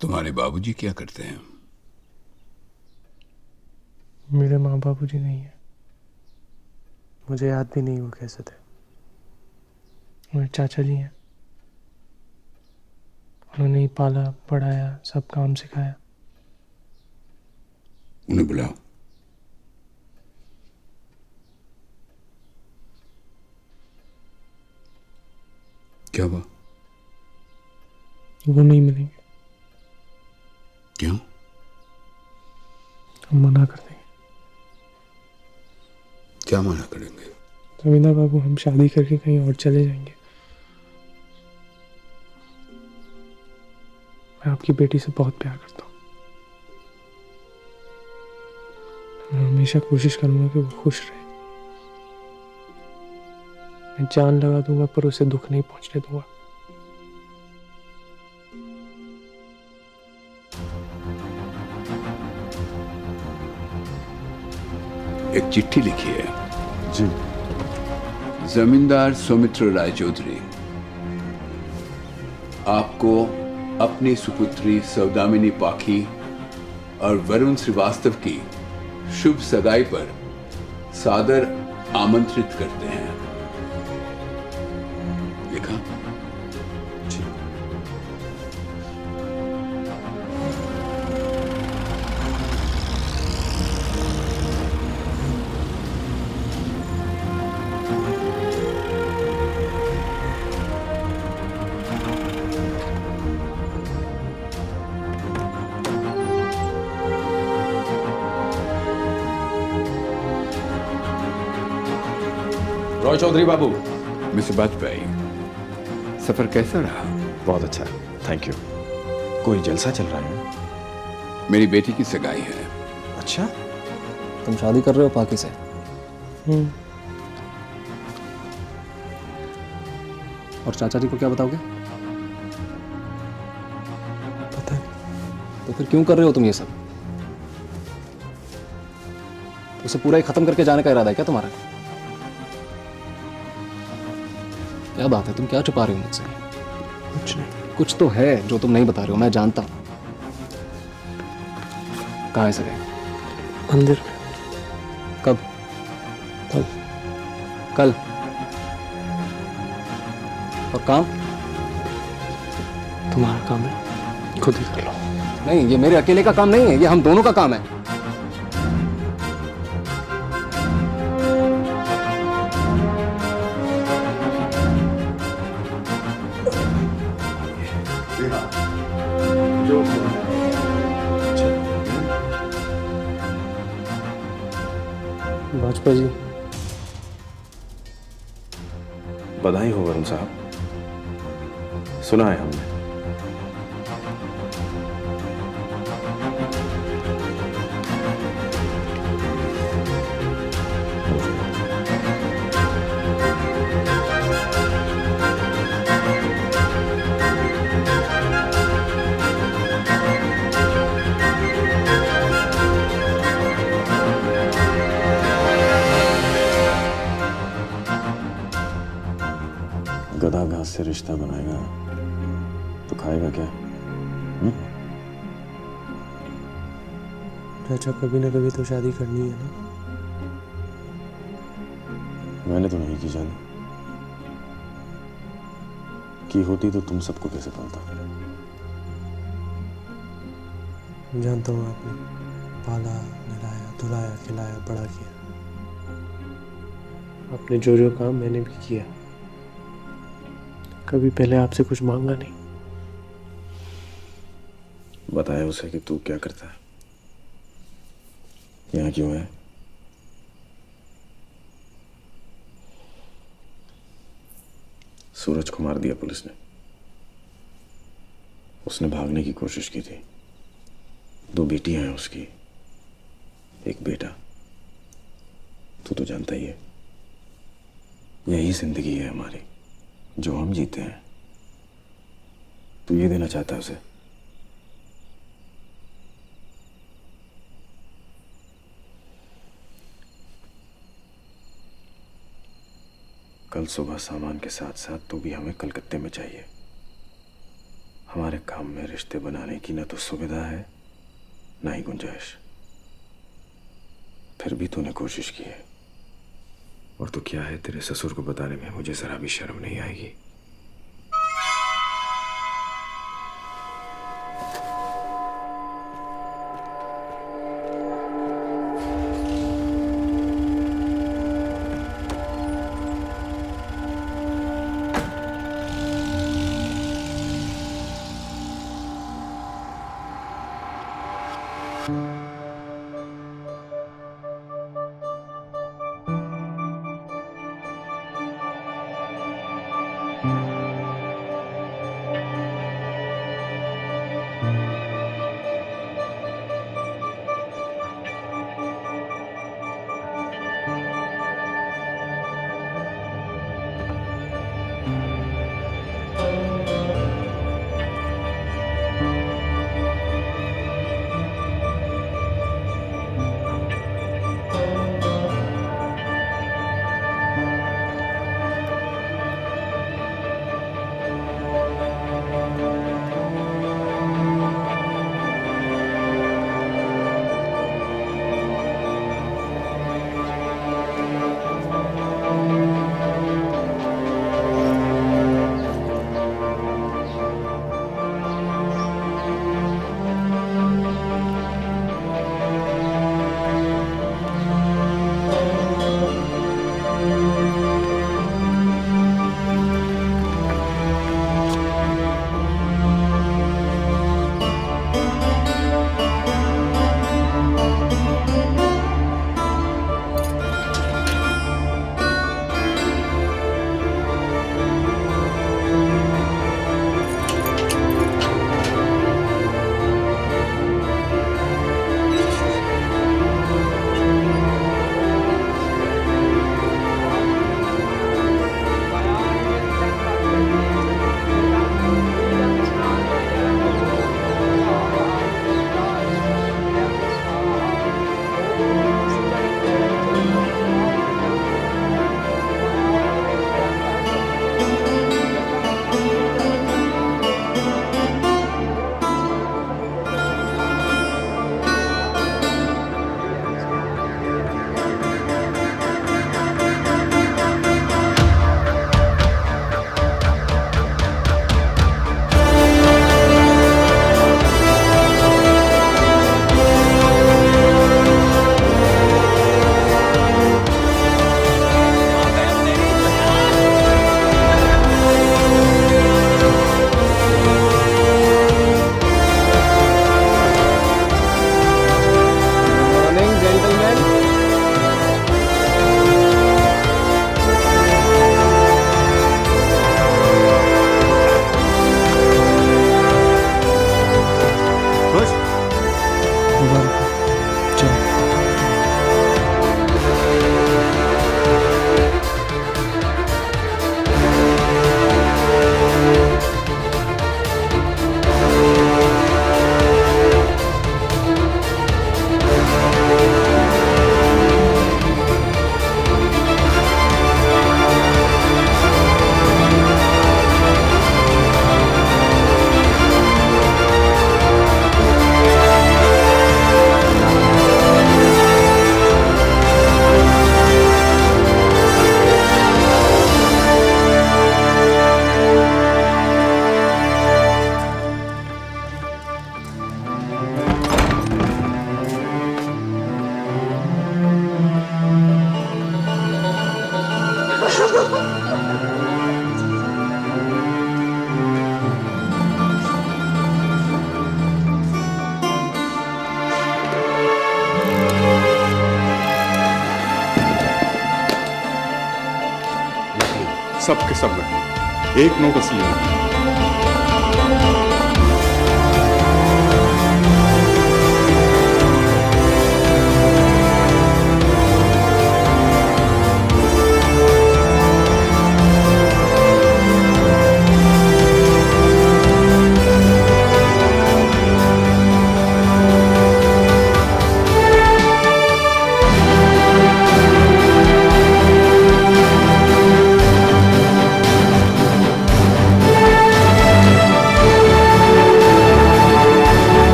तुम्हारे बाबूजी क्या करते हैं? मेरे माँ बाबूजी नहीं है। मुझे याद भी नहीं वो कैसे थे। मेरे चाचा जी हैं। उन्होंने ही पाला पढ़ाया, सब काम सिखाया। उन्हें बुलाओ। क्या हुआ? वो नहीं मिलेंगे। क्यों? हम मना कर देंगे। क्या मना करेंगे? जमींदार बाबू, हम शादी करके कहीं और चले जाएंगे। मैं आपकी बेटी से बहुत प्यार करता हूँ। मैं हमेशा कोशिश करूंगा कि वो खुश रहे। मैं जान लगा दूंगा पर उसे दुख नहीं पहुंचने दूंगा। एक चिट्ठी लिखी है। जी। जमींदार सौमित्र रायचौधरी, आपको अपनी सुपुत्री सौदामिनी पाखी और वरुण श्रीवास्तव की शुभ सगाई पर सादर आमंत्रित करते हैं। लिखा? जी। रॉय चौधरी बाबू। मिस्टर वाजपेयी, सफर कैसा रहा? बहुत अच्छा, थैंक यू। कोई जलसा चल रहा है? मेरी बेटी की सगाई है। अच्छा। तुम शादी कर रहे हो पाकि से? और चाचा जी को क्या बताओगे? पता नहीं। तो फिर क्यों कर रहे हो तुम ये सब? उसे पूरा ही खत्म करके जाने का इरादा है क्या तुम्हारा? क्या बात है, तुम क्या छुपा रहे हो मुझसे? कुछ नहीं। कुछ तो है जो तुम नहीं बता रहे हो, मैं जानता हूं। कहाँ है सगाई? मंदिर में। कब? कल। कल? और काम? तुम्हारा काम है, खुद ही कर लो। नहीं, ये मेरे अकेले का काम नहीं है, ये हम दोनों का काम है। वाजपेयी जी, बधाई हो वरुण साहब, सुना है हमने। गधा घास से रिश्ता बनाएगा तो खाएगा क्या? चाचा, कभी ना कभी तो शादी करनी है ना। मैंने तो नहीं की शादी। की होती तो तुम सबको कैसे पालता? जानता हूँ आपने पाला, नहलाया, धुलाया, खिलाया, बड़ा किया। आपने जो जो काम मैंने भी किया, कभी पहले आपसे कुछ मांगा नहीं। बताया उसे कि तू क्या करता है, यहाँ क्यों है। सूरज को मार दिया पुलिस ने। उसने भागने की कोशिश की थी। 2 बेटियां हैं उसकी, एक बेटा। तू तो जानता ही है, यही जिंदगी है हमारी जो हम जीते हैं। तू ये देना चाहता है उसे? कल सुबह सामान के साथ साथ तू भी हमें कलकत्ते में चाहिए। हमारे काम में रिश्ते बनाने की न तो सुविधा है ना ही गुंजाइश। फिर भी तूने कोशिश की है। और तो क्या है, तेरे ससुर को बताने में मुझे जरा भी शर्म नहीं आएगी। सब के सब रखें, एक नोट असली नहीं।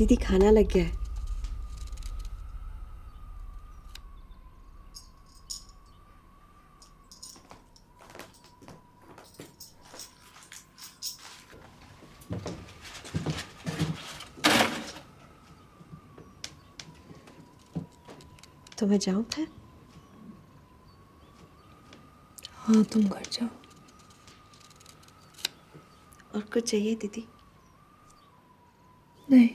दीदी खाना लग गया है। तो मैं जाऊं फिर? हाँ तुम घर जाओ। और कुछ चाहिए दीदी? नहीं।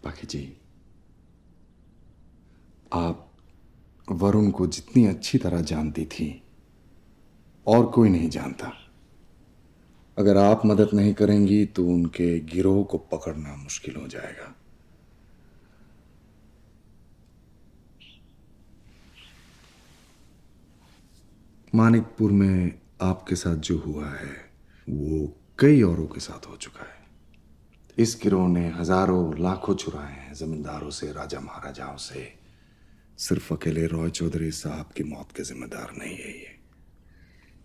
पाखी जी, आप वरुण को जितनी अच्छी तरह जानती थी और कोई नहीं जानता। अगर आप मदद नहीं करेंगी तो उनके गिरोह को पकड़ना मुश्किल हो जाएगा। मानिकपुर में आपके साथ जो हुआ है वो कई औरों के साथ हो चुका है। इस गिरोह ने हजारों लाखों चुराए हैं जमींदारों से, राजा महाराजाओं से। सिर्फ अकेले रॉय चौधरी साहब की मौत के जिम्मेदार नहीं है ये।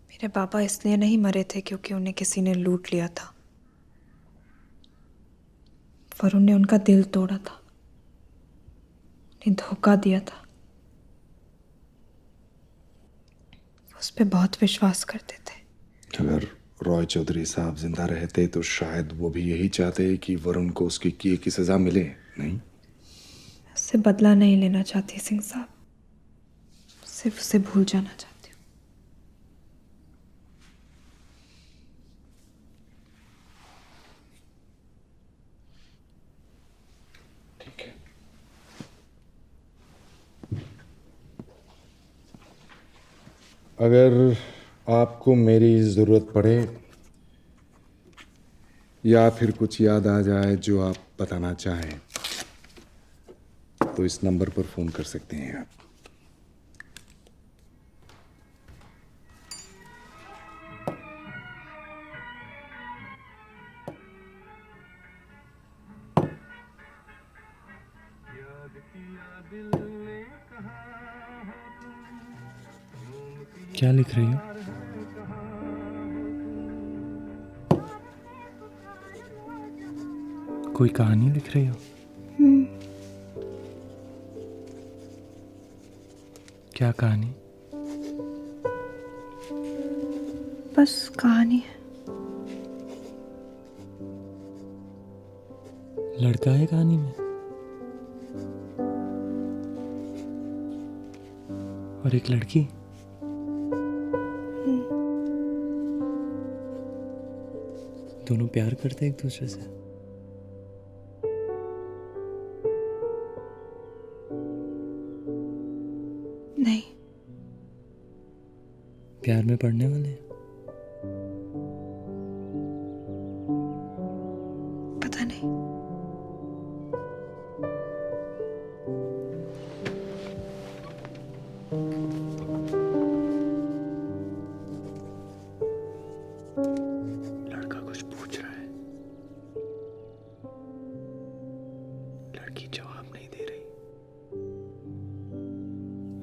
मेरे पापा इसलिए नहीं मरे थे क्योंकि उन्हें किसी ने लूट लिया था। वरुण ने उनका दिल तोड़ा था, उन्हें धोखा दिया था। उस पे बहुत विश्वास करते थे। अगर रॉय चौधरी साहब जिंदा रहते तो शायद वो भी यही चाहते कि वरुण को उसके किए की सजा मिले, नहीं? उससे बदला नहीं लेना चाहती सिंह साहब, सिर्फ उसे भूल जाना चाहती हूँ। ठीक है। अगर आपको मेरी जरूरत पड़े या फिर कुछ याद आ जाए जो आप बताना चाहें तो इस नंबर पर फोन कर सकते हैं आप। क्या लिख रही हो? कोई कहानी लिख रही हो? क्या कहानी? बस कहानी है। लड़का है कहानी में और एक लड़की। दोनों प्यार करते एक दूसरे से। नहीं। प्यार में पड़ने वाले हैं। पता नहीं। लड़का कुछ पूछ रहा है, लड़की जवाब नहीं दे रही,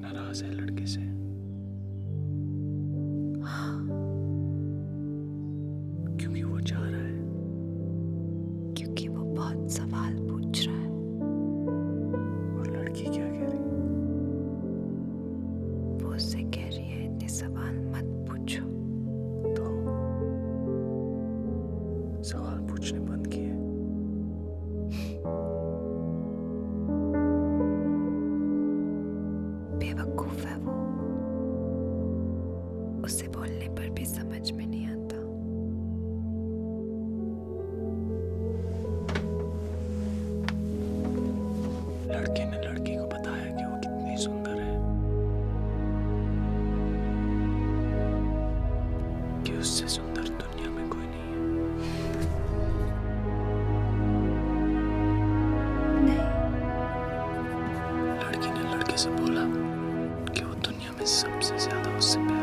नाराज है लड़के से। क्योंकि वो चाह रहा है, क्योंकि वो बहुत सवाल पूछ रहा है। और लड़की क्या कह रही? बेवकूफ है वो, उसे बोलने पर भी समझ में नहीं आता। लड़के ने लड़की को बताया कि वो कितनी सुंदर है, कि उससे सुंदर दुनिया में कोई नहीं है। नहीं, लड़की ने लड़के से बोला कि वो दुनिया में सबसे ज्यादा उससे प्यार